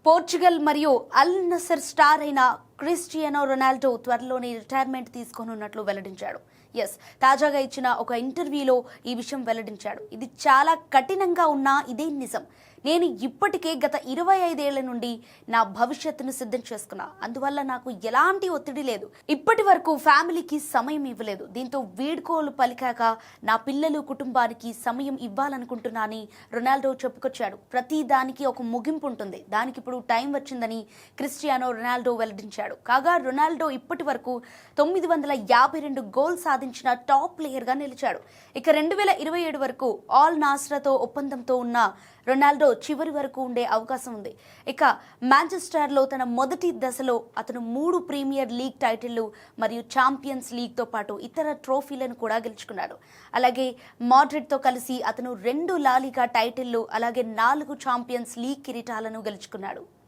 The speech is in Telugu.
పోర్చుగల్ మరియు అల్ నసర్ స్టార్ అయిన క్రిస్టియానో రొనాల్డో త్వరలోనే రిటైర్మెంట్ తీసుకోనున్నట్లు వెల్లడించాడు. తాజాగా ఇచ్చిన ఒక ఇంటర్వ్యూలో ఈ విషయం వెల్లడించాడు. ఇది చాలా కఠినంగా ఉన్నా ఇదే నిజం. నేను ఇప్పటికే గత 25 ఏళ్ల నుండి నా భవిష్యత్తును సిద్ధం చేసుకున్నా. అందువల్ల నాకు ఎలాంటి ఒత్తిడి లేదు. ఇప్పటి వరకు ఫ్యామిలీకి సమయం ఇవ్వలేదు. దీంతో వీడ్కోలు పలికాక నా పిల్లలు కుటుంబానికి సమయం ఇవ్వాలనుకుంటున్నానని రొనాల్డో చెప్పుకొచ్చాడు. ప్రతి దానికి ఒక ముగింపు ఉంటుంది. దానికి ఇప్పుడు టైం వచ్చిందని క్రిస్టియానో రొనాల్డో వెల్లడించాడు. కాగా రొనాల్డో ఇప్పటి వరకు 952 గోల్ సాధించిన టాప్ ప్లేయర్గా నిలిచాడు. ఇక 2027 వరకు ఆల్ నాస్రాతో ఒప్పందంతో ఉన్న రొనాల్డో చివరి వరకు ఉండే అవకాశం ఉంది. ఇక మాంచెస్టర్లో తన మొదటి దశలో అతను 3 ప్రీమియర్ లీగ్ టైటిళ్లు మరియు ఛాంపియన్స్ లీగ్తో పాటు ఇతర ట్రోఫీలను కూడా గెలుచుకున్నాడు. అలాగే మాడ్రిడ్తో కలిసి అతను 2 లా లిగా టైటిళ్లు అలాగే 4 ఛాంపియన్స్ లీగ్ కిరీటాలను గెలుచుకున్నాడు.